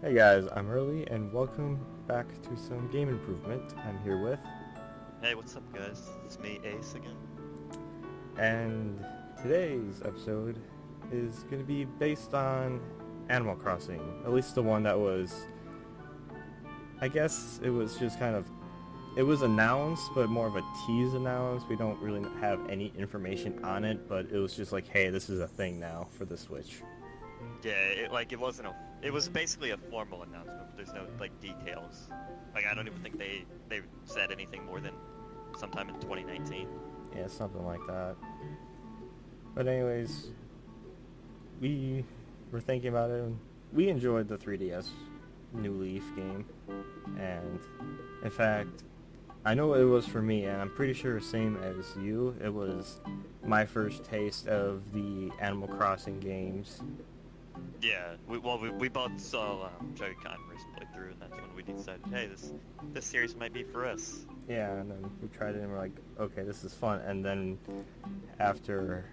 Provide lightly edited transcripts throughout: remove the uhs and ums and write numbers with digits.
Hey guys, I'm Early, and welcome back to some game improvement. I'm here with, Hey, what's up, guys? It's me, Ace, again. and today's episode is going to be based on Animal Crossing. At least the one that was, I guess it was just kind of, it was announced, but more of a tease announced. We don't really have any information on it, but it was just like, hey, this is a thing now for the Switch. Yeah, it wasn't it was basically a formal announcement, but there's no, details. I don't even think they said anything more than sometime in 2019. Yeah, something like that. But anyways, we were thinking about it, and we enjoyed the 3DS New Leaf game, and in fact, I know it was for me, and I'm pretty sure same as you. It was my first taste of the Animal Crossing games. Yeah, we both saw Joey Converse play through, and that's when we decided, hey, this series might be for us. Yeah, and then we tried it, and we're like, okay, this is fun. And then after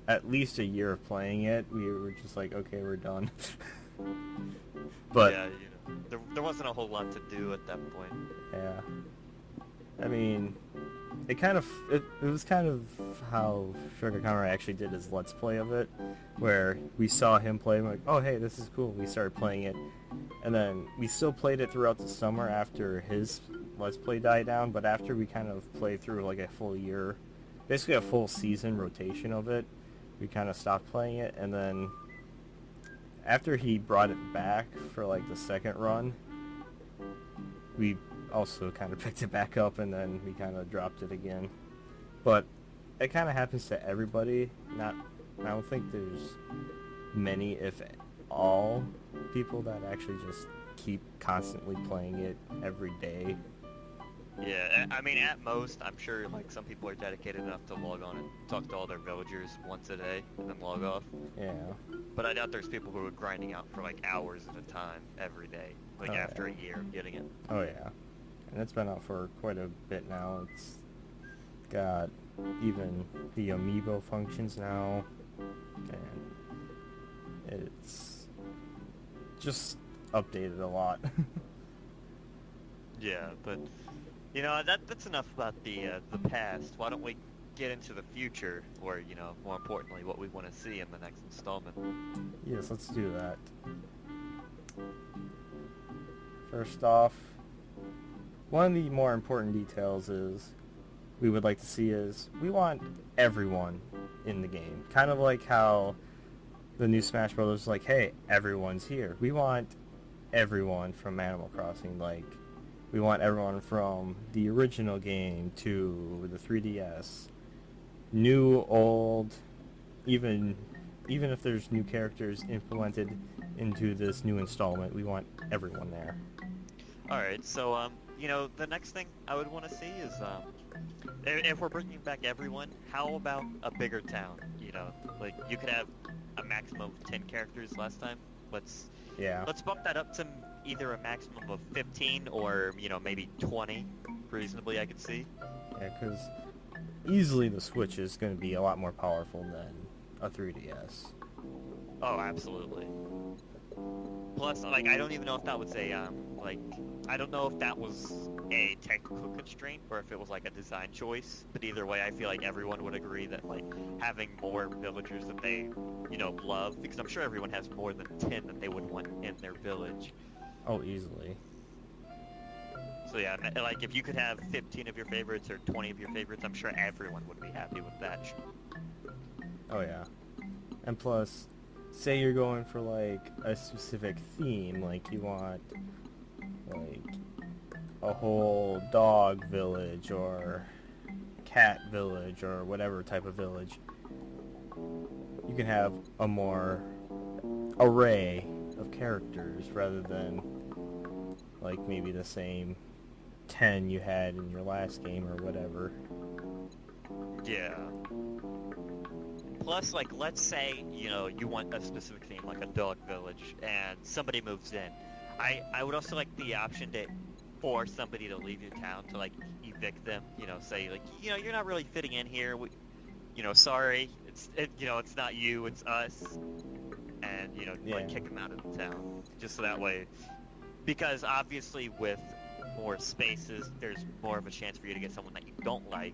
at least a year of playing it, we were just like, okay, we're done. But Yeah, there wasn't a whole lot to do at that point. yeah, I mean, it was kind of how Sugar Conrad actually did his Let's Play of it, where we saw him play, and we're like, oh hey, this is cool. We started playing it, and then we still played it throughout the summer after his Let's Play died down. But after we kind of played through like a full year, basically a full season rotation of it, we kind of stopped playing it, and then after he brought it back for like the second run, we also kind of picked it back up, and then we kind of dropped it again. But it kind of happens to everybody. Not, I don't think there's many, if all, people that actually just keep constantly playing it every day. Yeah, I mean, at most, I'm sure some people are dedicated enough to log on and talk to all their villagers once a day and then log off. Yeah. But I doubt there's people who are grinding out for hours at a time every day, Oh, after yeah. a year of getting it. Oh yeah. And it's been out for quite a bit now. It's got even the amiibo functions now, and it's just updated a lot. Yeah, but that's enough about the past. Why don't we get into the future, or more importantly, what we want to see in the next installment? Yes, let's do that. First off, one of the more important details is we would like to see is we want everyone in the game. Kind of like how the new Smash Brothers is like, hey, everyone's here. We want everyone from Animal Crossing. Like, we want everyone from the original game to the 3DS. New, old, even if there's new characters implemented into this new installment, we want everyone there. All right, so the next thing I would want to see is if we're bringing back everyone, how about a bigger town? You could have a maximum of 10 characters last time. Let's Yeah. let's bump that up to either a maximum of 15 or maybe 20. Reasonably, I could see. Yeah, because easily the Switch is going to be a lot more powerful than a 3DS. Oh, absolutely. Plus, I don't even know if that was I don't know if that was a technical constraint or if it was a design choice. But either way, I feel like everyone would agree that having more villagers that they, love, because I'm sure everyone has more than 10 that they would want in their village. Oh, easily. So yeah, if you could have 15 of your favorites or 20 of your favorites, I'm sure everyone would be happy with that. Oh, yeah. And plus, say you're going for, like, a specific theme, like you want, like, a whole dog village or cat village or whatever type of village, you can have a more array of characters rather than, like, maybe the same 10 you had in your last game or whatever. Yeah. Plus, let's say, you want a specific theme, like a dog village, and somebody moves in. I would also like the option to force somebody to leave your town, to, evict them, say, you're not really fitting in here, sorry, it's not you, it's us. and Yeah. like kick them out of the town, just so that way, because obviously with more spaces, there's more of a chance for you to get someone that you don't like,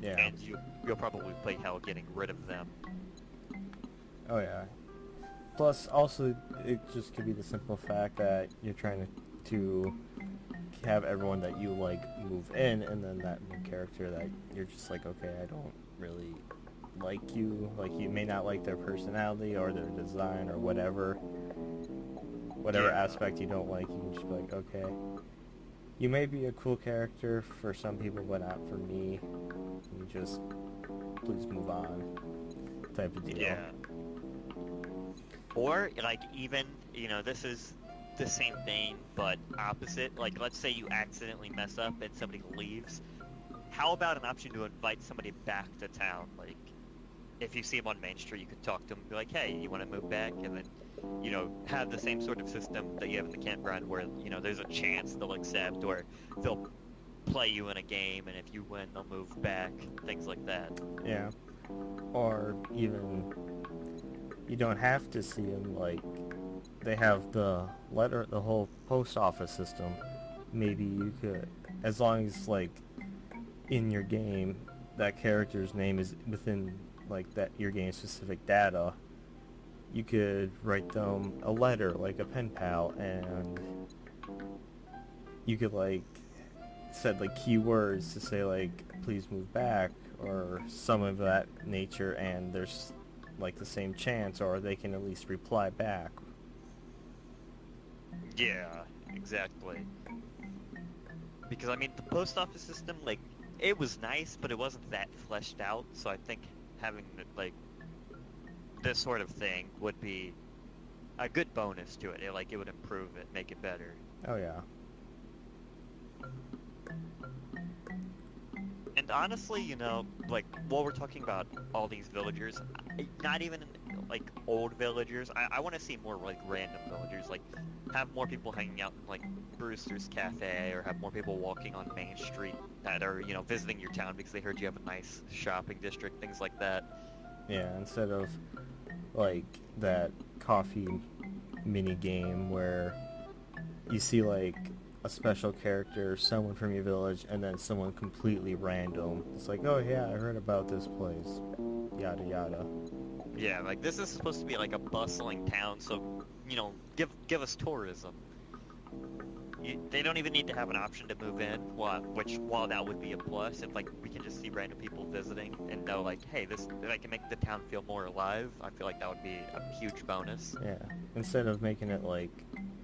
Yeah. and you'll probably play hell getting rid of them. Oh yeah. Plus, also, it just could be the simple fact that you're trying to have everyone that you like move in, and then that new character that you're just like, okay, I don't really like you. Like, you may not like their personality or their design or whatever Yeah. aspect you don't like. You can just be like, okay, you may be a cool character for some people, but not for me. You just please move on, type of deal. Yeah. Or, like, even, this is the same thing, but opposite. Like, let's say you accidentally mess up and somebody leaves. How about an option to invite somebody back to town? Like, if you see them on Main Street, you could talk to them and be like, hey, you want to move back? And then, have the same sort of system that you have in the campground where, there's a chance they'll accept, or they'll play you in a game, and if you win, they'll move back, things like that. Yeah. Or even, you don't have to see them, like, they have the whole post office system. Maybe you could, as long as, like, in your game, that character's name is within, like, that your game specific data, you could write them a letter, like a pen pal, and you could, like, set, like, keywords to say, like, please move back, or some of that nature, and there's, like, the same chance, or they can at least reply back. Yeah, exactly. Because, I mean, the post office system, like, it was nice, but it wasn't that fleshed out, so I think having, like, this sort of thing would be a good bonus to it. It would improve it, make it better. Oh yeah. And honestly, like, while we're talking about all these villagers, not even, like, old villagers, I want to see more, like, random villagers, like, have more people hanging out in, like, Brewster's Cafe, or have more people walking on Main Street that are, visiting your town because they heard you have a nice shopping district, things like that. Yeah, instead of, like, that coffee mini game where you see, like, a special character, someone from your village, and then someone completely random. It's like, oh yeah, I heard about this place. Yada yada. Yeah, like, this is supposed to be, like, a bustling town, so, give us tourism. They don't even need to have an option to move in, while that would be a plus, if, like, we can just see random people visiting and know, like, hey, I can make the town feel more alive. I feel like that would be a huge bonus. Yeah. Instead of making it, like,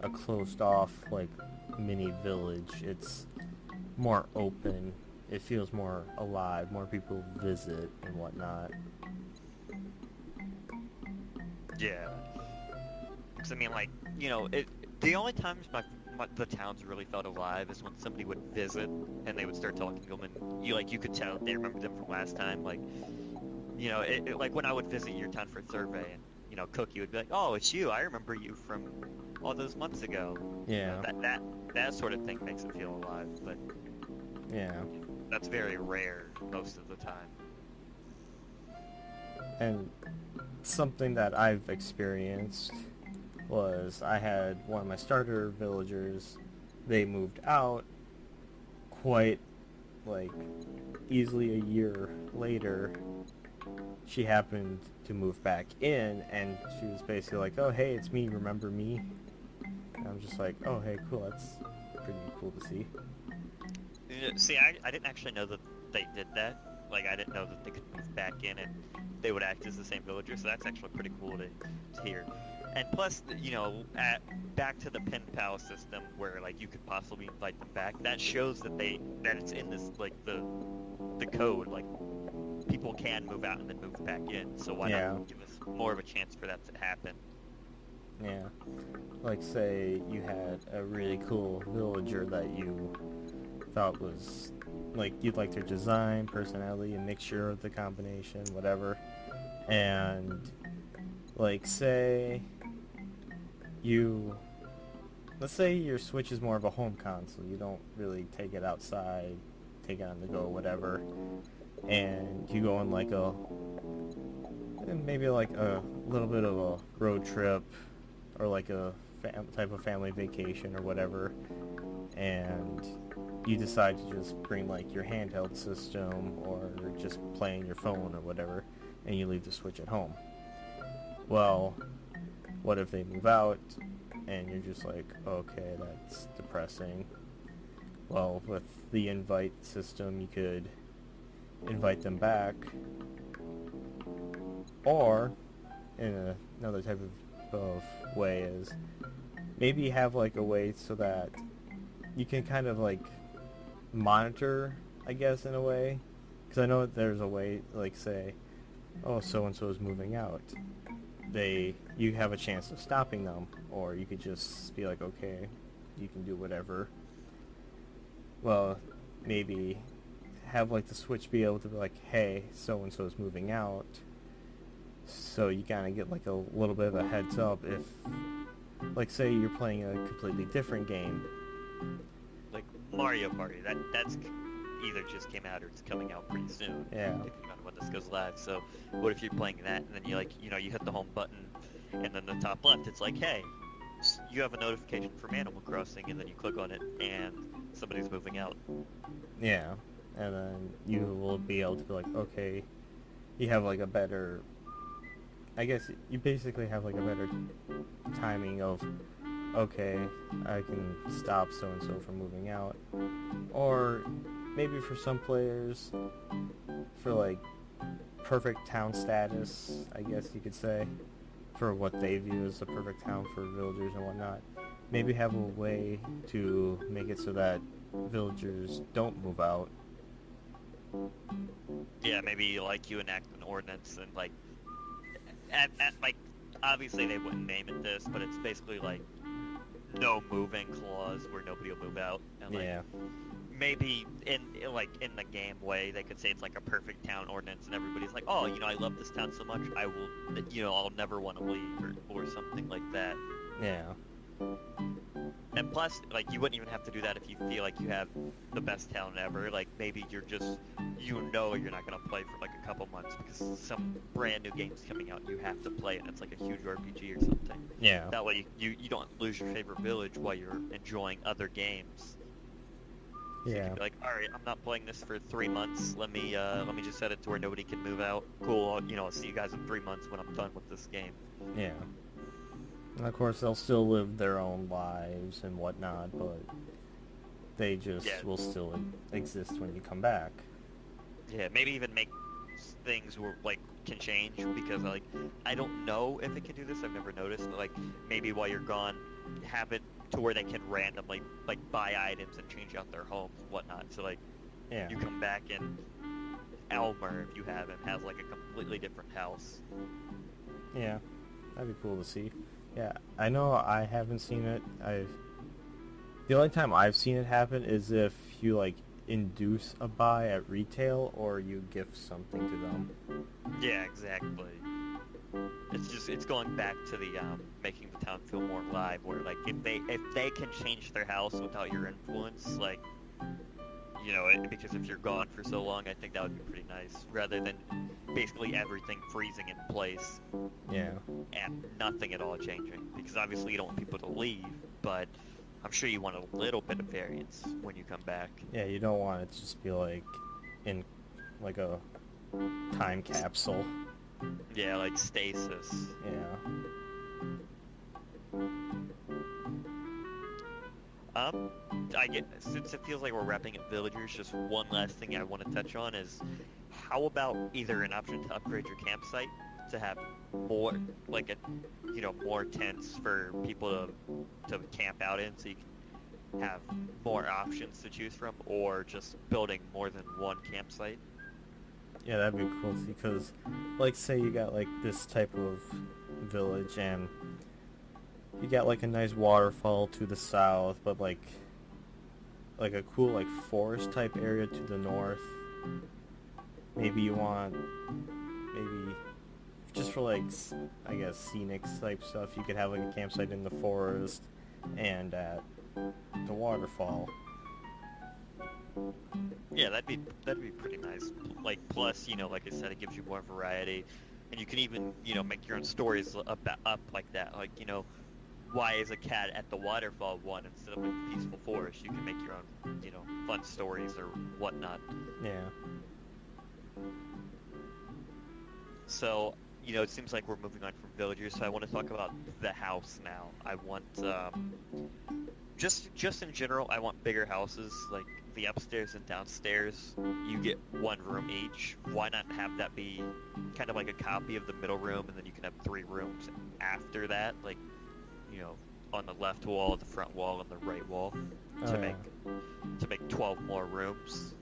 a closed off, like, mini village, it's more open. It feels more alive. More people visit and whatnot. Yeah. Because, I mean, like, the only times the towns really felt alive is when somebody would visit and they would start talking to them, and you could tell they remembered them from last time. Like, like when I would visit your town for a survey, and Cookie would be like, "Oh, it's you. I remember you from all those months ago." Yeah. That sort of thing makes it feel alive, but Yeah. that's very rare most of the time. And something that I've experienced was I had one of my starter villagers, they moved out quite, like, easily a year later. She happened to move back in, and she was basically like, oh hey, it's me, remember me? And I'm just like, oh hey, cool, that's pretty cool to see. See, I didn't actually know that they did that. Like, I didn't know that they could move back in and they would act as the same villager, so that's actually pretty cool to hear. And plus, back to the pen pal system where, like, you could possibly invite them back, that shows that it's in this, like, the code, like, people can move out and then move back in, so why not give us more of a chance for that to happen? Yeah. Like, say you had a really cool villager that you thought was, like, you'd like their design, personality, a mixture of the combination, whatever. And, like, let's say your Switch is more of a home console. You don't really take it outside, take it on the go, whatever. And you go on, like, and maybe like a little bit of a road trip, or like a type of family vacation or whatever, and you decide to just bring like your handheld system or just playing your phone or whatever, and you leave the Switch at home. Well, what if they move out and you're just like, okay, that's depressing. Well, with the invite system, you could invite them back, or in another type of way is maybe have like a way so that you can kind of like monitor, I guess, in a way, because I know that there's a way, like, say, oh, so and so is moving out, you have a chance of stopping them, or you could just be like, okay, you can do whatever. Well, maybe have like the Switch be able to be like, hey, so and so is moving out, so you kind of get like a little bit of a heads up if, like, say you're playing a completely different game. Like Mario Party, that's either just came out or it's coming out pretty soon. Yeah. Depending on when this goes live. So what if you're playing that and then you hit the home button, and then the top left it's like, hey, you have a notification from Animal Crossing, and then you click on it and somebody's moving out. Yeah, and then you will be able to be like, okay, you have like a better, I guess you basically have like a better timing of, okay, I can stop so-and-so from moving out. Or maybe for some players, for like perfect town status, I guess you could say, for what they view as the perfect town for villagers and whatnot, maybe have a way to make it so that villagers don't move out. Yeah, maybe like you enact an ordinance and like, like, obviously they wouldn't name it this, but it's basically like no moving clause where nobody will move out. And like, Yeah. maybe in the game way they could say it's like a perfect town ordinance, and everybody's like, oh, I love this town so much, I will, I'll never want to leave, or something like that. Yeah. And plus, like, you wouldn't even have to do that if you feel like you have the best town ever. Like, maybe you're just, you're not going to play for like a couple months because some brand new game's coming out and you have to play it, and it's like a huge RPG or something. Yeah. That way you don't lose your favorite village while you're enjoying other games. So you Yeah. can be like, all right, I'm not playing this for 3 months. Let me just set it to where nobody can move out. Cool. I'll see you guys in 3 months when I'm done with this game. Yeah. And of course, they'll still live their own lives and whatnot, but they just will still exist when you come back. Yeah, maybe even make things where, like, can change, because, like, I don't know if it can do this. I've never noticed. But, like, maybe while you're gone, have it to where they can randomly, like, buy items and change out their homes and whatnot. So, like, Yeah. you come back and Elmer, if you have him, has, like, a completely different house. Yeah. That'd be cool to see. Yeah, I know I haven't seen it. The only time I've seen it happen is if you like induce a buy at retail or you gift something to them. Yeah, exactly. It's going back to the making the town feel more alive, where like if they can change their house without your influence, like, because if you're gone for so long, I think that would be pretty nice, rather than basically everything freezing in place Yeah. and nothing at all changing. Because obviously you don't want people to leave, but I'm sure you want a little bit of variance when you come back. Yeah, you don't want it to just be like in like a time capsule. Yeah, like stasis. Yeah. Since it feels like we're wrapping up villagers, just one last thing I want to touch on is, how about either an option to upgrade your campsite to have more, like more tents for people to camp out in, so you can have more options to choose from, or just building more than one campsite. Yeah, that'd be cool because, like, say you got like this type of village and you got like a nice waterfall to the south, but like a cool like forest type area to the north. Maybe you want, maybe just for like, I guess, scenic type stuff, you could have like a campsite in the forest and at the waterfall. Yeah, that'd be pretty nice. Like, plus, like I said, it gives you more variety. And you can even, make your own stories up like that. Like, why is a cat at the waterfall one instead of a peaceful forest? You can make your own, fun stories or whatnot. Yeah. So, it seems like we're moving on from villagers, so I want to talk about the house now. I want, just in general, I want bigger houses, like the upstairs and downstairs. You get one room each. Why not have that be kind of like a copy of the middle room, and then you can have 3 rooms after that, like, on the left wall, the front wall, and the right wall, to make 12 more rooms.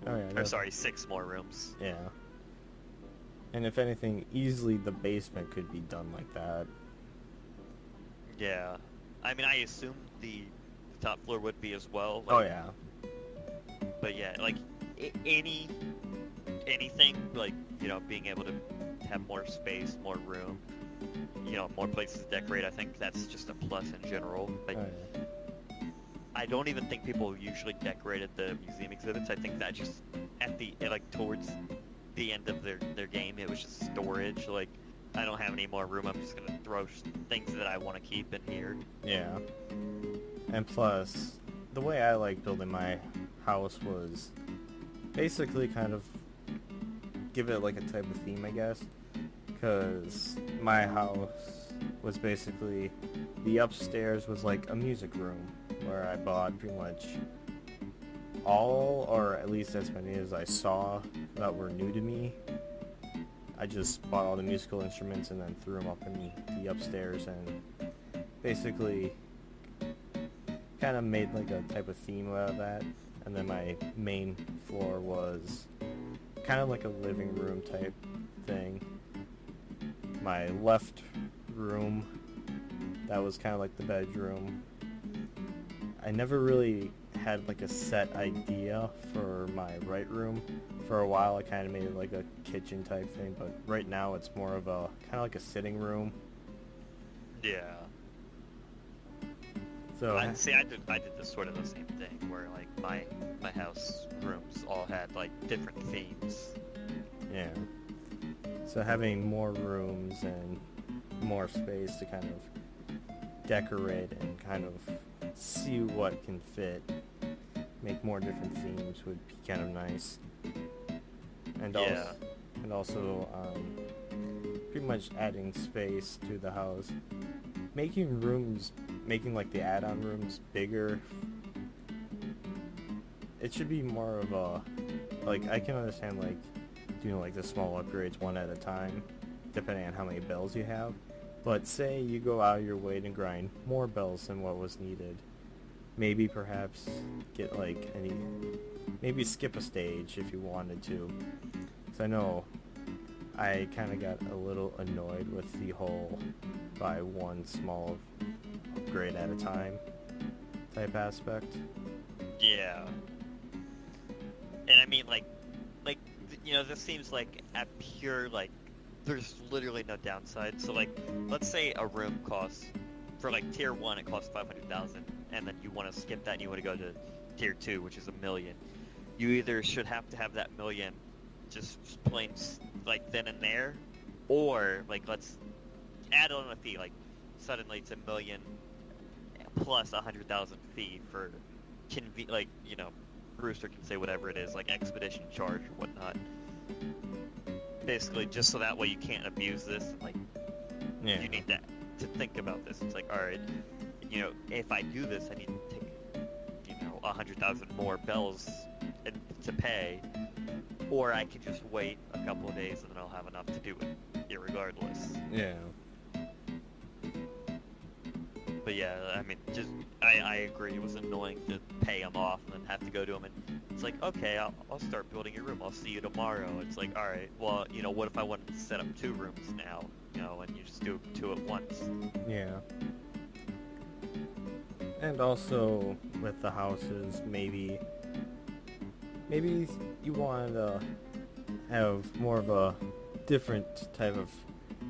Oh yeah. Or sorry, 6 more rooms. Yeah. And if anything, easily the basement could be done like that. Yeah. I mean, I assume the top floor would be as well. Oh yeah. But yeah, like anything, like, being able to have more space, more room, more places to decorate, I think that's just a plus in general. Like, Oh, yeah. I don't even think people usually decorated the museum exhibits. I think that just towards the end of their game, it was just storage. Like, I don't have any more room, I'm just gonna throw things that I want to keep in here. Yeah. And plus, the way I like building my house was basically kind of give it like a type of theme, I guess. Because my house was basically, the upstairs was like a music room where I bought pretty much all, or at least as many as I saw that were new to me. I just bought all the musical instruments and then threw them up in the upstairs, and basically kind of made like a type of theme out of that. And then my main floor was kind of like a living room type thing. My left room, that was kind of like the bedroom. I never really had like a set idea for my right room. For a while I kind of made it like a kitchen type thing, but right now it's more of a kind of like a sitting room. Yeah. So I did this sort of the same thing where like my house rooms all had like different themes. yeah. So having more rooms and more space to kind of decorate and kind of see what can fit, make more different themes would be kind of nice. And Yeah. also pretty much adding space to the house, making like the add-on rooms bigger. It should be more of a, like, I can understand like doing like the small upgrades one at a time, depending on how many bells you have. But say you go out of your way to grind more bells than what was needed. Maybe perhaps get like maybe skip a stage if you wanted to. Because I know I kind of got a little annoyed with the whole buy one small upgrade at a time type aspect. Yeah. And I mean, this seems like a pure, like, there's literally no downside. So, like, let's say a room costs, for, like, tier 1, it costs 500,000, and then you want to skip that and you want to go to tier 2, which is $1 million. You either should have to have that $1 million just plain, like, then and there, or, like, let's add on a fee, like, suddenly it's $1 million plus 100,000 fee for, Brewster can say whatever it is, like expedition charge or whatnot. Basically, just so that way you can't abuse this. Like, Yeah. you need to think about this. It's like, all right, if I do this, I need to take, 100,000 more bells to pay, or I can just wait a couple of days and then I'll have enough to do it, irregardless. Yeah. But yeah, I mean, I agree. It was annoying to pay them off and then have to go to them, and it's like, okay, I'll start building your room. I'll see you tomorrow. It's like, all right, well, what if I wanted to set up 2 rooms now, and you just do 2 at once? Yeah. And also with the houses, maybe you wanted to have more of a different type of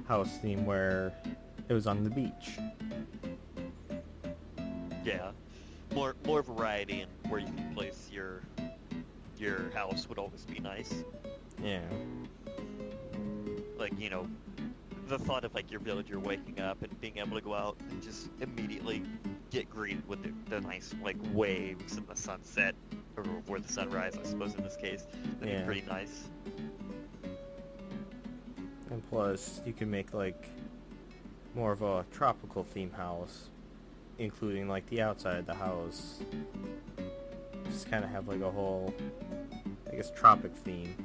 house theme where it was on the beach. Yeah, more variety in where you can place your house would always be nice. Yeah. like, the thought of like your villager waking up and being able to go out and just immediately get greeted with the nice like waves and the sunset or the sunrise, I suppose in this case, that'd be pretty nice. And plus, you can make like more of a tropical theme house, including like the outside of the house. Just kind of have like a whole, I guess, tropic theme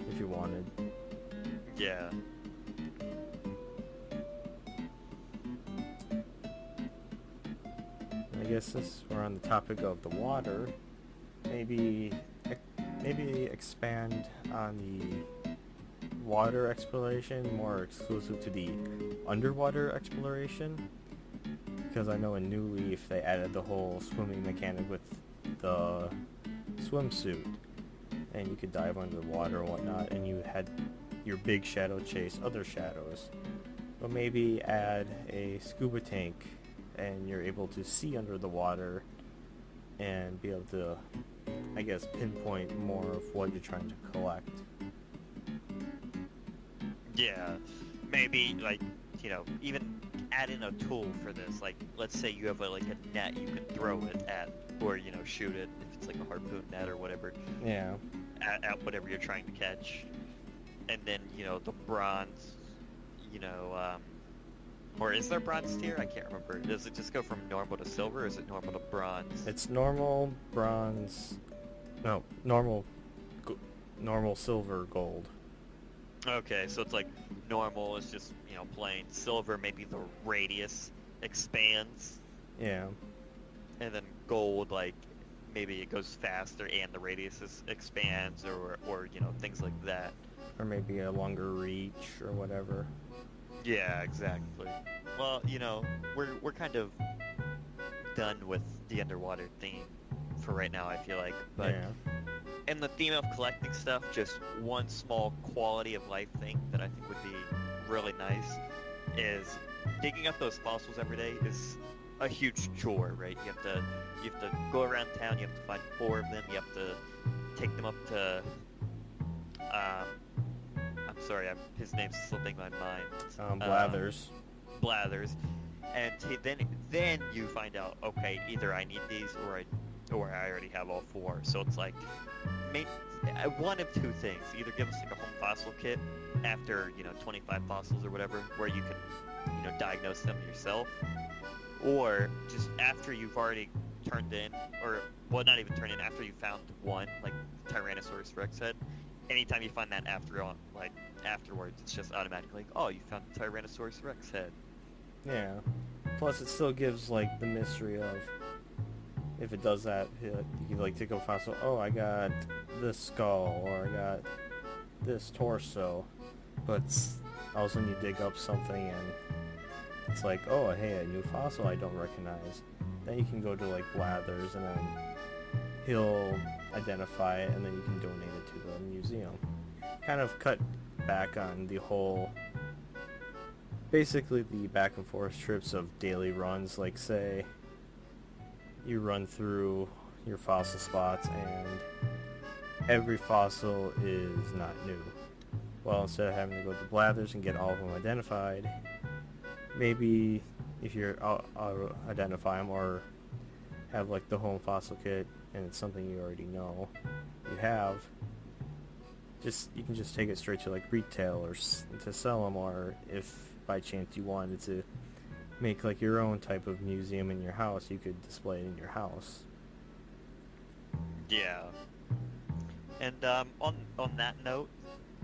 if you wanted. Yeah. I guess since we're on the topic of the water, maybe expand on the water exploration more exclusive to the underwater exploration, because I know in New Leaf they added the whole swimming mechanic with the swimsuit, and you could dive under the water and whatnot, and you had your big shadow chase other shadows. But maybe add a scuba tank and you're able to see under the water and be able to, I guess, pinpoint more of what you're trying to collect. Yeah, maybe like even add in a tool for this. Like, let's say you have like a net you can throw it at, or shoot it if it's like a harpoon net or whatever. Yeah. At whatever you're trying to catch, and then the bronze, or is there bronze tier? I can't remember. Does it just go from normal to silver, or is it normal to bronze? It's normal, bronze, no, normal, silver, gold. Okay, so it's like normal is just plain. Silver, maybe the radius expands. Yeah. And then gold, like maybe it goes faster and the radius expands, or things like that. Or maybe a longer reach or whatever. Yeah, exactly. Well, we're kind of done with the underwater theme for right now, I feel like. But in the theme of collecting stuff, just one small quality of life thing that I think would be really nice is digging up those fossils every day is a huge chore, right? You have to go around town, you have to find 4 of them, you have to take them up to I'm sorry, his name's slipping my mind. Blathers. Blathers. And then you find out, okay, either I need these or I already have all 4. So it's like one of 2 things. Either give us like a home fossil kit after 25 fossils or whatever, where you can diagnose them yourself, or just after you've already turned in, or well, not even turned in, after you found one, like Tyrannosaurus Rex head. Anytime you find that afterwards, it's just automatically like, oh, you found the Tyrannosaurus Rex head. Yeah. Plus, it still gives like the mystery of, if it does that, you like take a fossil. Oh, I got this skull, or I got this torso, but all of a sudden you dig up something and it's like, oh, hey, a new fossil I don't recognize. Then you can go to like Blathers, and then he'll identify it, and then you can donate it to the museum. Kind of cut back on the whole, basically the back and forth trips of daily runs. Like, say you run through your fossil spots and every fossil is not new. Well, instead of having to go to Blathers and get all of them identified, maybe if you're identify them, or have like the home fossil kit and it's something you already know you have, you can just take it straight to like retail or to sell them, or if by chance you wanted to make like your own type of museum in your house, you could display it in your house. Yeah. And on that note,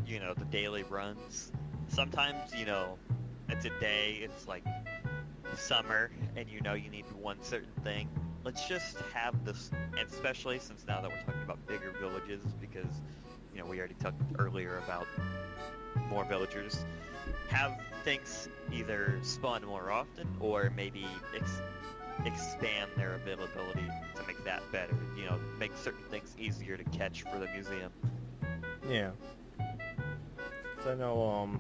the daily runs, sometimes it's a day, it's like summer, and you need one certain thing. Let's just have this, and especially since now that we're talking about bigger villages, because we already talked earlier about more villagers, have things either spawn more often, or maybe expand their availability to make that better. Make certain things easier to catch for the museum. Yeah. 'Cause I know,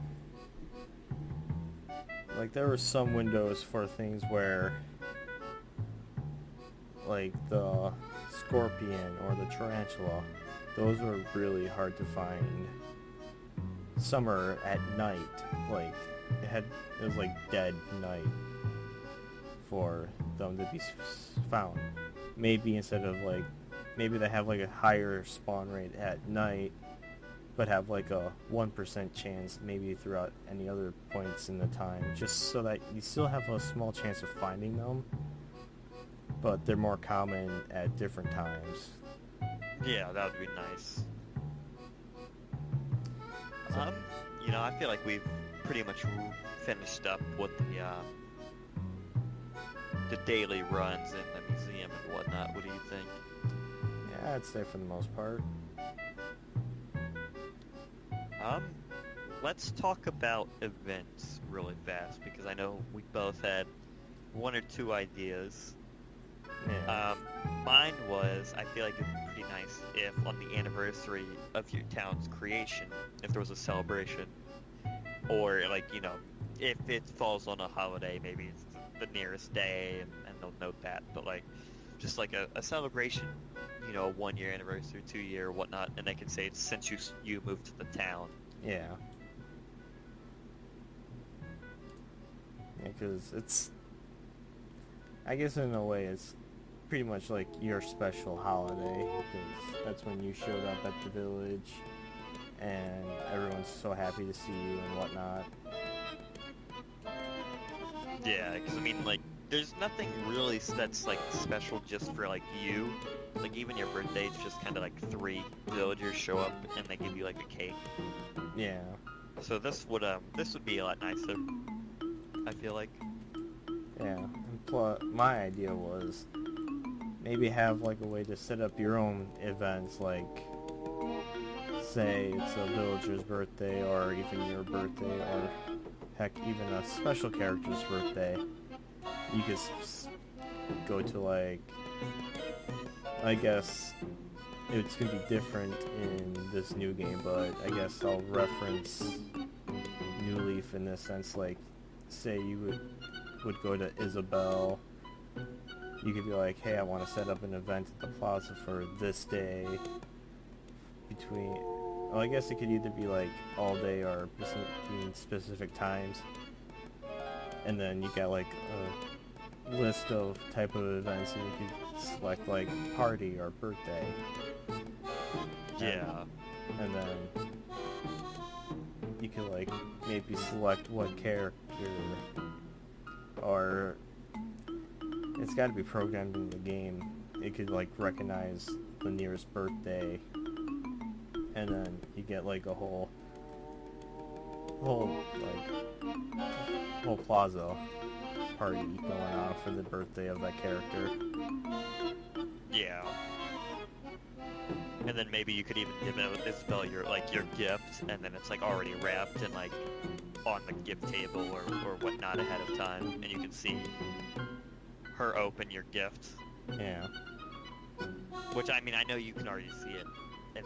like, there were some windows for things where, like, the scorpion or the tarantula, those were really hard to find summer at night, like it was like dead night for them to be found. Maybe instead of like, maybe they have like a higher spawn rate at night, but have like a 1% chance maybe throughout any other points in the time, just so that you still have a small chance of finding them, but they're more common at different times. Yeah, that would be nice. So- You know, I feel like we've pretty much finished up with the daily runs in the museum and whatnot. What do you think? Yeah, I'd say for the most part. Let's talk about events really fast, because I know we both had one or two ideas. Yeah. Mine was, I feel like it'd be pretty nice if on the anniversary of your town's creation, if there was a celebration, or like, you know, if it falls on a holiday, maybe it's the nearest day, and they'll note that, but like, just like a celebration, you know, 1 year anniversary, 2 year, whatnot, and they can say it's since you moved to the town. Yeah. Yeah, because it's, I guess in a way it's pretty much like your special holiday, because that's when you showed up at the village and everyone's so happy to see you and whatnot. Yeah, because I mean, like, there's nothing really that's like special just for like you. Like even your birthday, it's just kind of like 3 villagers show up and they give you like a cake. Yeah. So this would be a lot nicer, I feel like. Yeah. And plus, my idea was maybe have like a way to set up your own events, like say it's a villager's birthday or even your birthday or heck even a special character's birthday. You could go to like, I guess it's gonna be different in this new game, but I guess I'll reference New Leaf in this sense. Like, say you would go to Isabelle, you could be like, hey, I want to set up an event at the plaza for this day between, well, I guess it could either be like all day or between specific times, and then you got like a list of type of events and you could select like party or birthday. Yeah. And then you could like maybe select what character, or it's got to be programmed in the game. It could like recognize the nearest birthday, and then you get like a whole plaza party going on for the birthday of that character. Yeah. And then maybe you could even give Isabelle your gift, and then it's like already wrapped and like on the gift table or whatnot ahead of time, and you can see her open your gift. Yeah. Which, I mean, I know you can already see it in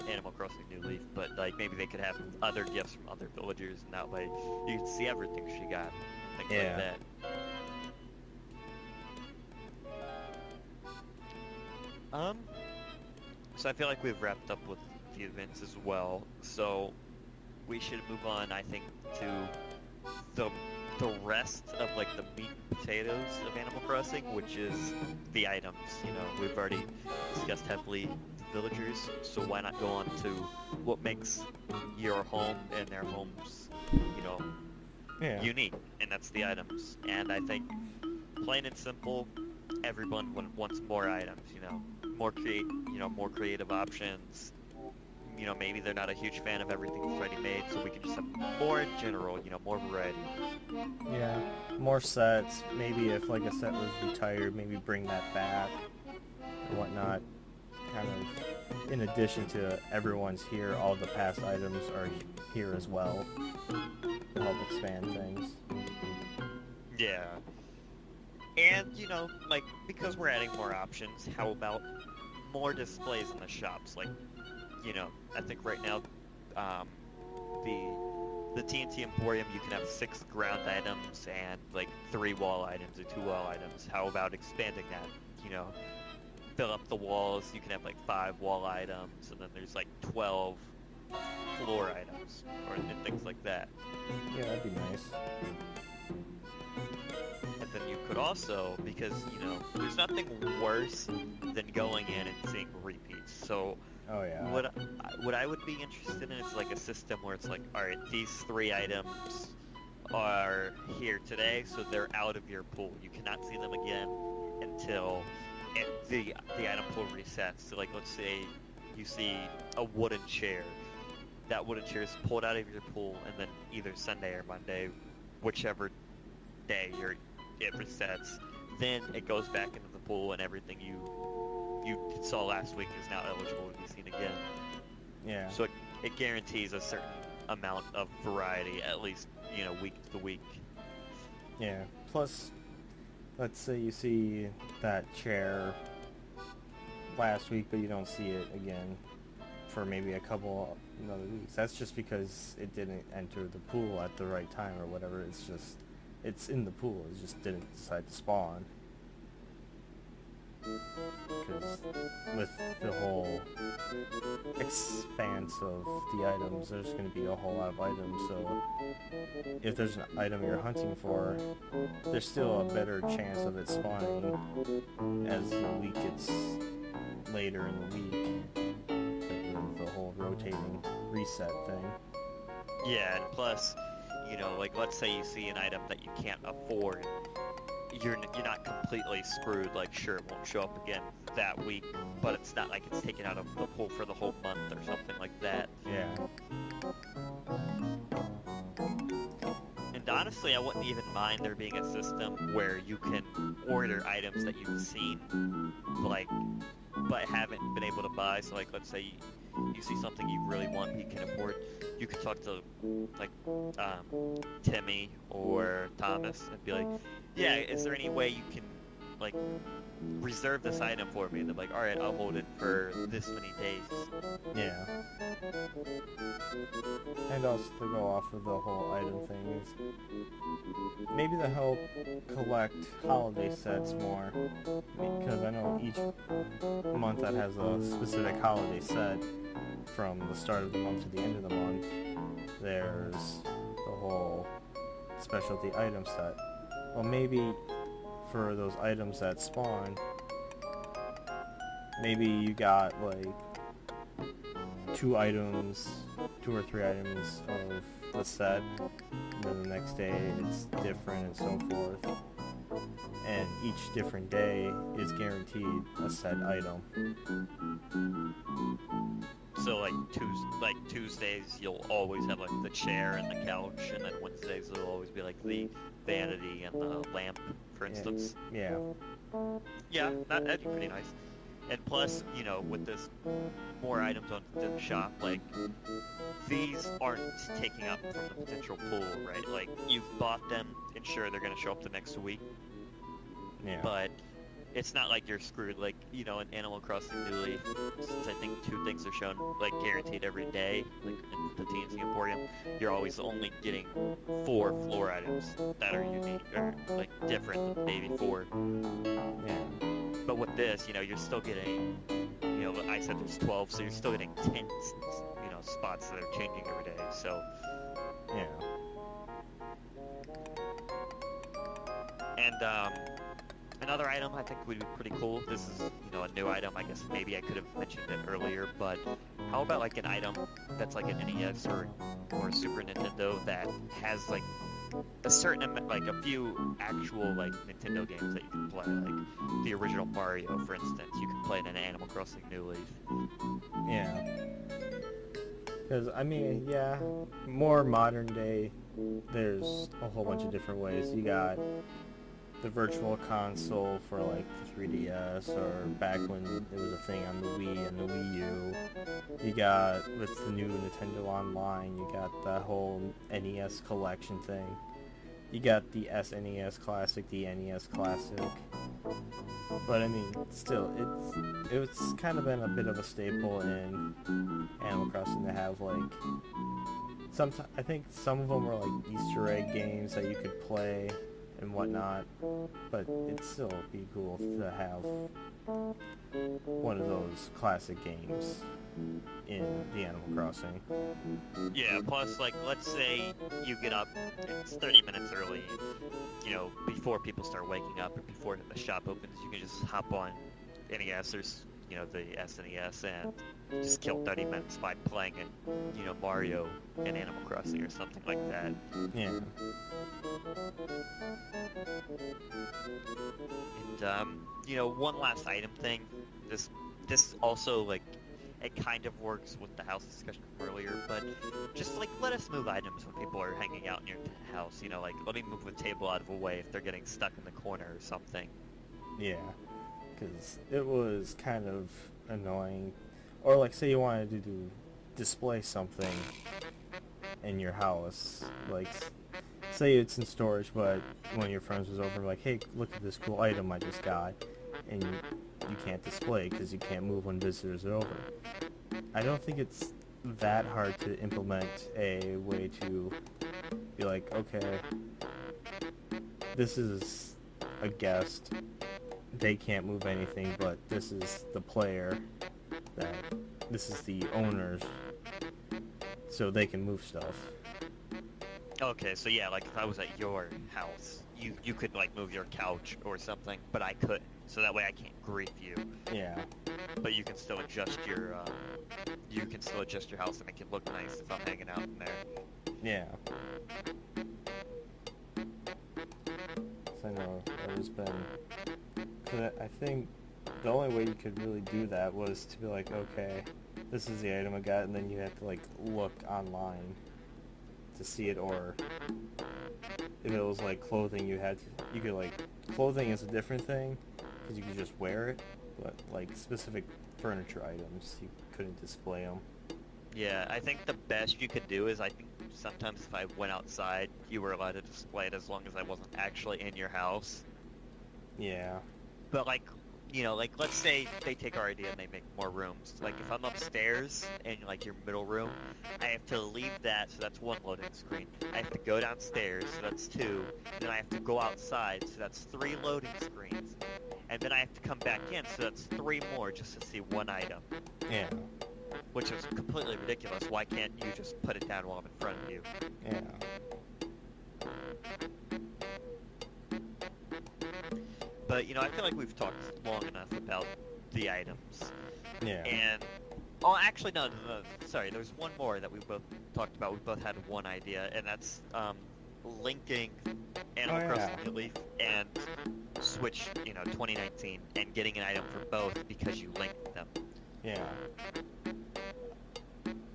Animal Crossing New Leaf, but like maybe they could have other gifts from other villagers, and that way you can see everything she got, things like that. So I feel like we've wrapped up with the events as well. So we should move on, I think, to the rest of like the meat and potatoes of Animal Crossing, which is the items. You know, we've already discussed heavily the villagers, so why not go on to what makes your home and their homes, you know, unique, and that's the items. And I think, plain and simple, everyone wants more items. You know, more creative options. You know, maybe they're not a huge fan of everything that's already made, so we can just have more in general, you know, more variety. Yeah, more sets. Maybe if like a set was retired, maybe bring that back and whatnot. Kind of, in addition to everyone's here, all the past items are here as well to help expand things. Yeah. And, you know, like, because we're adding more options, how about more displays in the shops? Like, you know, I think right now, the TNT Emporium, you can have 6 ground items and like 3 wall items or 2 wall items. How about expanding that? You know, fill up the walls. You can have like 5 wall items, and then there's like 12 floor items and things like that. Yeah, that'd be nice. And then you could also, because, you know, there's nothing worse than going in and seeing repeats. So Oh yeah. what I would be interested in is like a system where it's like, all right, these 3 items are here today, so they're out of your pool. You cannot see them again until the item pool resets. So like, let's say you see a wooden chair. That wooden chair is pulled out of your pool, and then either Sunday or Monday, whichever day it resets, then it goes back into the pool, and everything you saw last week is now eligible to be seen again. Yeah. So it guarantees a certain amount of variety, at least, you know, week to week. Yeah. Plus, let's say you see that chair last week, but you don't see it again for maybe a couple another weeks. That's just because it didn't enter the pool at the right time or whatever. It's in the pool. It just didn't decide to spawn. Because with the whole expanse of the items, there's going to be a whole lot of items, so if there's an item you're hunting for, there's still a better chance of it spawning as the week gets later in the week, with the whole rotating reset thing. Yeah, and plus, you know, like, let's say you see an item that you can't afford, you're not completely screwed. Like, sure, it won't show up again that week, but it's not like it's taken out of the pool for the whole month or something like that. Yeah. And honestly, I wouldn't even mind there being a system where you can order items that you've seen, like, but haven't been able to buy. So, like, let's say you see something you really want but you can afford, you could talk to, like, Timmy or Thomas and be like, yeah, is there any way you can, like, reserve this item for me? And they're like, alright, I'll hold it for this many days. Yeah. And also to go off of the whole item thing is maybe to help collect holiday sets more, because I know each month that has a specific holiday set from the start of the month to the end of the month. There's the whole specialty item set. Well, maybe for those items that spawn, maybe you got like 2 or 3 items of the set, and then the next day it's different and so forth. And each different day is guaranteed a set item. So, like, Tuesdays you'll always have, like, the chair and the couch, and then Wednesdays it'll always be, like, the vanity and the lamp, for instance. Yeah. Yeah, that'd be pretty nice. And plus, you know, with this more items on the shop, like, these aren't taking up from the potential pool, right? Like, you've bought them, and sure, they're gonna show up the next week, Yeah. but it's not like you're screwed. Like, you know, in Animal Crossing New Leaf, since I think 2 things are shown, like, guaranteed every day, like in the TNT Emporium, you're always only getting 4 floor items that are unique, or, like, different than the day before. Yeah. But with this, you know, you're still getting, you know, I said there's 12, so you're still getting 10, you know, spots that are changing every day, so. Yeah. And, another item I think would be pretty cool. This is, you know, a new item. I guess maybe I could have mentioned it earlier, but how about, like, an item that's like an NES or a Super Nintendo that has, like, a certain amount, like, a few actual, like, Nintendo games that you can play, like the original Mario, for instance. You can play it in Animal Crossing New Leaf. Yeah. Because, I mean, yeah, more modern day, there's a whole bunch of different ways. You got the virtual console for, like, the 3DS, or back when it was a thing on the Wii and the Wii U. You got, with the new Nintendo Online, you got the whole NES collection thing. You got the SNES Classic, the NES Classic. But, I mean, still, it's kind of been a bit of a staple in Animal Crossing to have, like, I think some of them were, like, Easter egg games that you could play and whatnot, but it'd still be cool to have one of those classic games in the Animal Crossing. Yeah, plus, like, let's say you get up, it's 30 minutes early, you know, before people start waking up or before the shop opens, you can just hop on NES, there's, you know, the SNES, and just kill 30 minutes by playing it, you know, Mario and Animal Crossing or something like that. Yeah. And, you know, one last item thing, this also, like, it kind of works with the house discussion from earlier, but just, like, let us move items when people are hanging out in your house, you know, like, let me move the table out of the way if they're getting stuck in the corner or something. Yeah, because it was kind of annoying. Or like, say you wanted to display something in your house, like say it's in storage, but one of your friends was over, like, hey, look at this cool item I just got, and you can't display because you can't move when visitors are over. I don't think it's that hard to implement a way to be like, okay, this is a guest, they can't move anything, but this is the player, that this is the owners, so they can move stuff. Okay, so yeah, like, if I was at your house, you could, like, move your couch or something, but I couldn't, so that way I can't grief you. Yeah. But you can still adjust your, house to make it look nice if I'm hanging out in there. Yeah. So I know there's been... Cause I think the only way you could really do that was to be like, okay, this is the item I got, and then you have to, like, look online to see it, or if it was, like, clothing, you could, like, clothing is a different thing, because you could just wear it, but, like, specific furniture items, you couldn't display them. Yeah, I think the best you could do is, I think sometimes if I went outside, you were allowed to display it as long as I wasn't actually in your house. Yeah. But, like, you know, like, let's say they take our idea and they make more rooms. Like, if I'm upstairs in, like, your middle room, I have to leave that, so that's one loading screen. I have to go downstairs, so that's two. And then I have to go outside, so that's three loading screens. And then I have to come back in, so that's three more just to see one item. Yeah. Which is completely ridiculous. Why can't you just put it down while I'm in front of you? Yeah. But, you know, I feel like we've talked long enough about the items. Yeah. And, oh, actually, no, sorry, there's one more that we both talked about. We both had one idea, and that's linking Animal Crossing New Leaf and Switch, you know, 2019, and getting an item for both because you linked them. Yeah.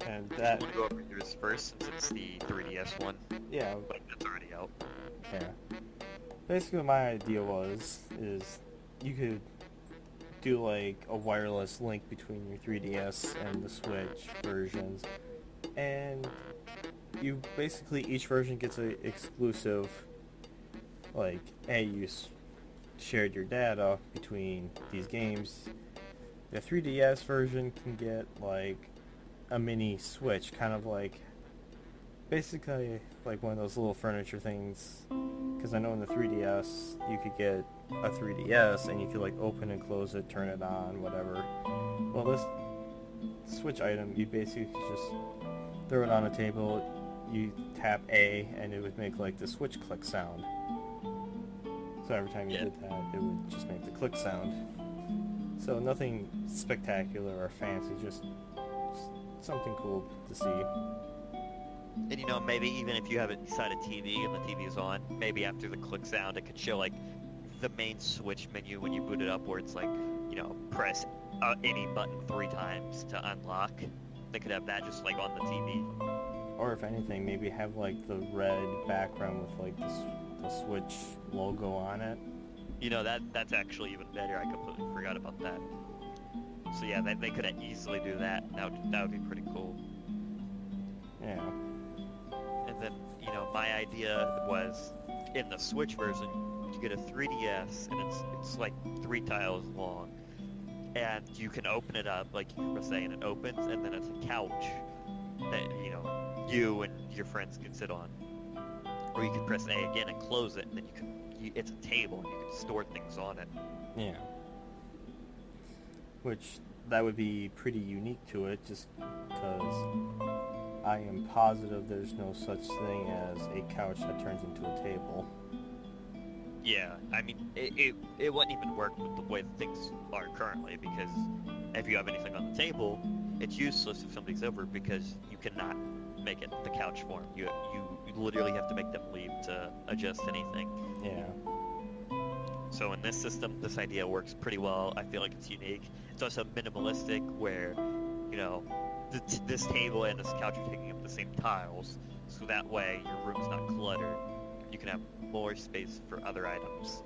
And Do that... you want to go over yours first, since it's the 3DS one? Yeah. Like, that's already out. Yeah. Basically, what my idea is you could do, like, a wireless link between your 3DS and the Switch versions, and you basically, each version gets a exclusive, like, hey, you shared your data between these games. The 3DS version can get, like, a mini Switch, kind of like, basically, like, one of those little furniture things. Because I know in the 3DS, you could get a 3DS, and you could, like, open and close it, turn it on, whatever. Well, this Switch item, you basically just throw it on a table, you tap A, and it would make, like, the Switch click sound. So every time you did that, it would just make the click sound. So nothing spectacular or fancy, just something cool to see. And, you know, maybe even if you have it inside a TV and the TV is on, maybe after the click sound, it could show, like, the main Switch menu when you boot it up, where it's like, you know, press any button 3 times to unlock. They could have that just, like, on the TV. Or if anything, maybe have, like, the red background with, like, the Switch logo on it. You know, that's actually even better. I completely forgot about that. So yeah, they could easily do that. That would be pretty cool. Yeah. And then, you know, my idea was, in the Switch version, you get a 3DS, and it's like 3 tiles long. And you can open it up, like you were saying, it opens, and then it's a couch that, you know, you and your friends can sit on. Or you can press A again and close it, and then you it's a table and you can store things on it. Yeah. Which, that would be pretty unique to it, just because I am positive there's no such thing as a couch that turns into a table. Yeah, I mean, it wouldn't even work with the way things are currently, because if you have anything on the table, it's useless if somebody's over, because you cannot make it the couch form. You literally have to make them leave to adjust anything. Yeah. So in this system, this idea works pretty well. I feel like it's unique. It's also minimalistic, where, you know, this table and this couch are taking up the same tiles, so that way your room's not cluttered. You can have more space for other items.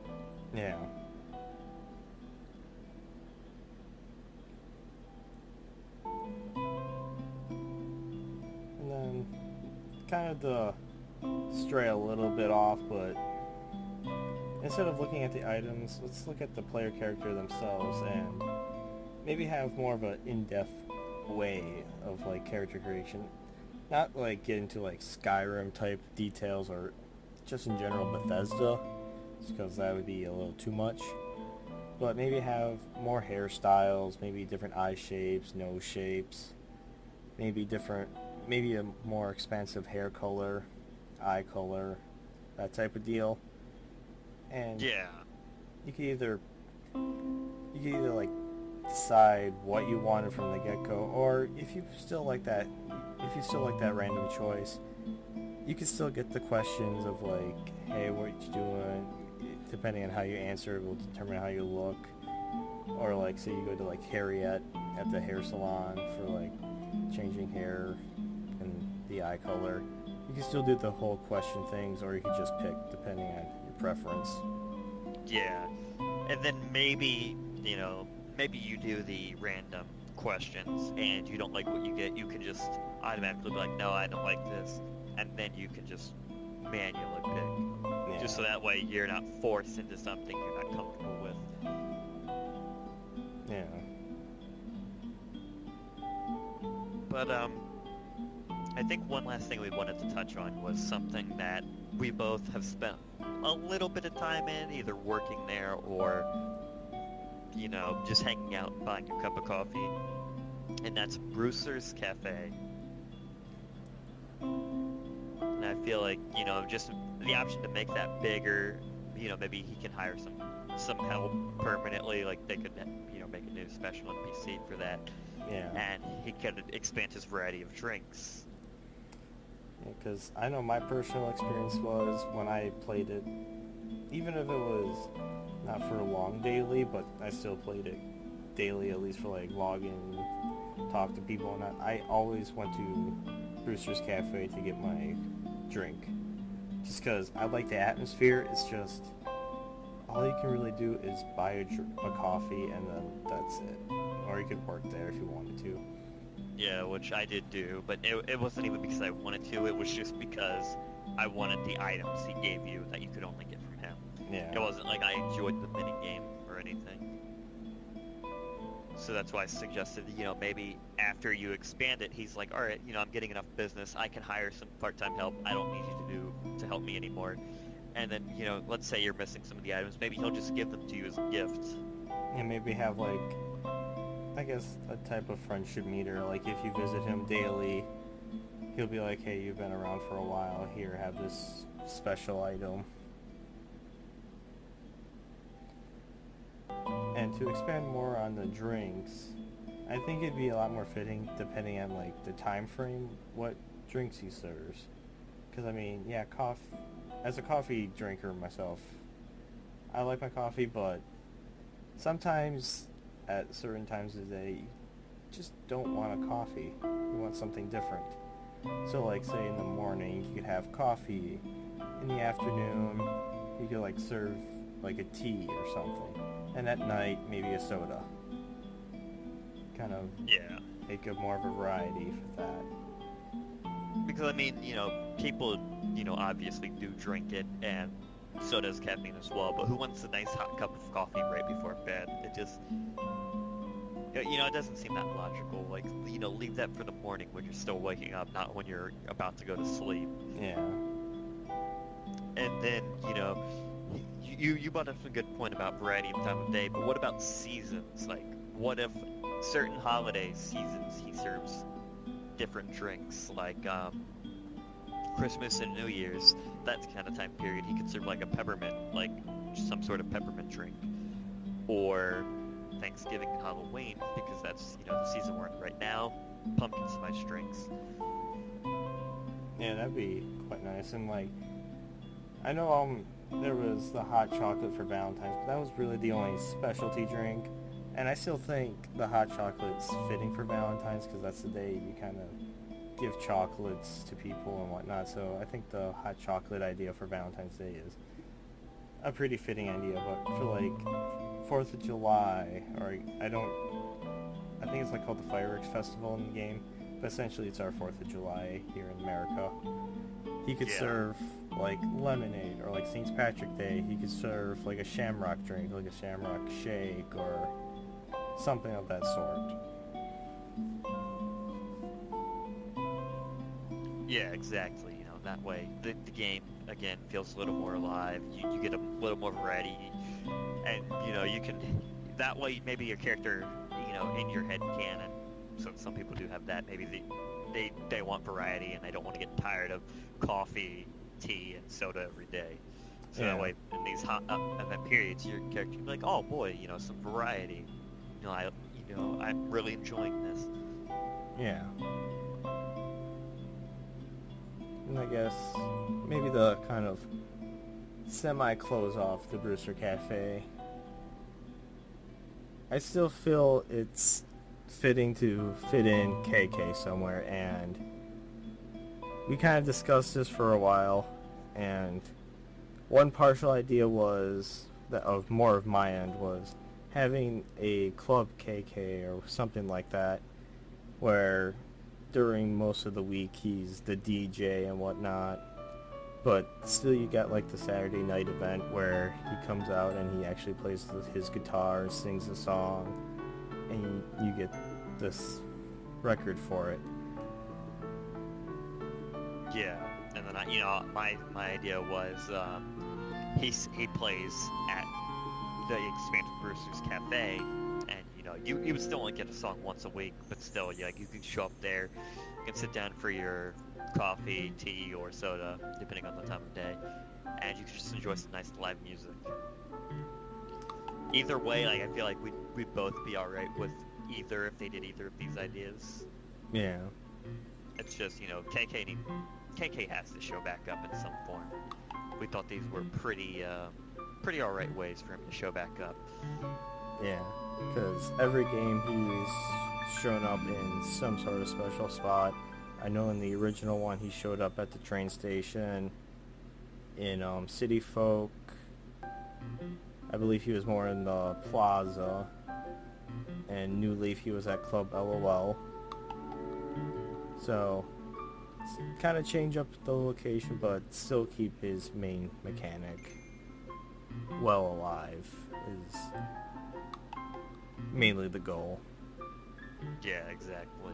Yeah. And then, kind of to stray a little bit off, but instead of looking at the items, let's look at the player character themselves and maybe have more of an in-depth way of like character creation. Not like get into like Skyrim type details or just in general Bethesda, because that would be a little too much. But maybe have more hairstyles, maybe different eye shapes, nose shapes, maybe a more expansive hair color, eye color, that type of deal. And Yeah. you could either like decide what you wanted from the get-go, or if you still like that random choice, you can still get the questions of like, hey, what you doing? Depending on how you answer, it will determine how you look. Or like, say you go to like Harriet at the hair salon for like changing hair and the eye color. You can still do the whole question things, or you can just pick depending on your preference. Yeah. And then maybe you do the random questions and you don't like what you get, you can just automatically be like, no, I don't like this. And then you can just manually pick. Yeah. Just so that way you're not forced into something you're not comfortable with. Yeah. But, I think one last thing we wanted to touch on was something that we both have spent a little bit of time in, either working there or, just hanging out and buying a cup of coffee. And that's Brewster's Cafe. And I feel like, just the option to make that bigger, maybe he can hire some help permanently, like they could, make a new special NPC for that. Yeah. And he could expand his variety of drinks. Because I know my personal experience was when I played it, even if it was not for long daily, but I still played it daily, at least for like login, talk to people, and I always went to Brewster's Cafe to get my drink. Just because I like the atmosphere. It's just, all you can really do is buy a coffee and then that's it. Or you could work there if you wanted to. Yeah, which I did do, but it wasn't even because I wanted to, it was just because I wanted the items he gave you that you could only get from him. Yeah. It wasn't like I enjoyed the minigame or anything. So that's why I suggested, maybe after you expand it, he's like, alright, I'm getting enough business, I can hire some part-time help, I don't need you to help me anymore. And then, let's say you're missing some of the items, maybe he'll just give them to you as a gift. And maybe have like, I guess, a type of friendship meter. Like if you visit him daily, he'll be like, hey, you've been around for a while, here, have this special item. And to expand more on the drinks, I think it'd be a lot more fitting depending on like the time frame, what drinks he serves. Because I mean, yeah, as a coffee drinker myself, I like my coffee, but sometimes at certain times of the day, you just don't want a coffee. You want something different. So like say in the morning, you could have coffee. In the afternoon, you could like serve like a tea or something. And at night, maybe a soda. Kind of make a more of a variety with that. Because, I mean, people, obviously do drink it, and so does caffeine as well, but who wants a nice hot cup of coffee right before bed? It just, it doesn't seem that logical. Like, leave that for the morning when you're still waking up, not when you're about to go to sleep. Yeah. And then, you brought up a good point about variety and time of day, but what about seasons? Like, what if certain holiday seasons he serves different drinks, like Christmas and New Year's, that kind of time period, he could serve like a peppermint, like some sort of peppermint drink, or Thanksgiving and Halloween, because that's, the season we're in right now, pumpkin spice drinks. Yeah, that'd be quite nice. And like, I know there was the hot chocolate for Valentine's, but that was really the only specialty drink. And I still think the hot chocolate's fitting for Valentine's because that's the day you kind of give chocolates to people and whatnot. So I think the hot chocolate idea for Valentine's Day is a pretty fitting idea. But for like 4th of July, or I think it's like called the Fireworks Festival in the game, but essentially it's our 4th of July here in America. He could serve like lemonade, or like St. Patrick's Day, he could serve like a shamrock drink, like a shamrock shake, or something of that sort. Yeah, exactly. That way the game again feels a little more alive. You get a little more variety, and you can, that way maybe your character, in your head canon. So some people do have that. Maybe they want variety and they don't want to get tired of coffee, tea, and soda every day. So that way, in these hot event periods, your character can be like, "Oh boy, some variety. I'm really enjoying this." Yeah. And I guess maybe the kind of semi-close off the Brewster Cafe. I still feel it's fitting to fit in KK somewhere, and we kind of discussed this for a while, and one partial idea was that of more of my end was having a club KK or something like that, where during most of the week he's the DJ and whatnot, but still you got like the Saturday night event where he comes out and he actually plays his guitar and sings a song, and you get this record for it. Yeah, and then my idea was he plays at the expanded Brewster's Cafe, and you would still only get a song once a week, but still, you can show up there, you can sit down for your coffee, tea, or soda, depending on the time of day, and you can just enjoy some nice live music. Either way, I feel like we'd both be alright with either if they did either of these ideas. Yeah. It's just, KK has to show back up in some form. We thought these were pretty alright ways for him to show back up. Yeah, because every game he's shown up in some sort of special spot. I know in the original one he showed up at the train station. In City Folk, I believe he was more in the plaza. And New Leaf, he was at Club LOL. So, kind of change up the location, but still keep his main mechanic well alive is mainly the goal. Yeah, exactly.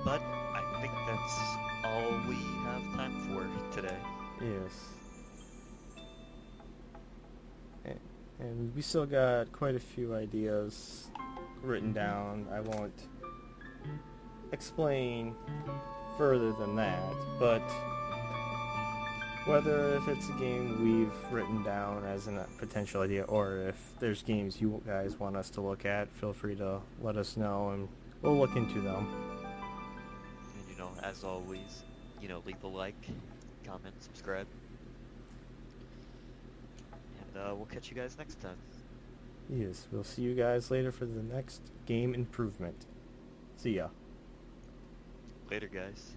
But I think that's all we have time for today. Yes. And we still got quite a few ideas written down. I won't explain further than that, but whether if it's a game we've written down as a potential idea, or if there's games you guys want us to look at, feel free to let us know and we'll look into them. And as always, leave a like, comment, subscribe. And we'll catch you guys next time. Yes, we'll see you guys later for the next game improvement. See ya. Later, guys.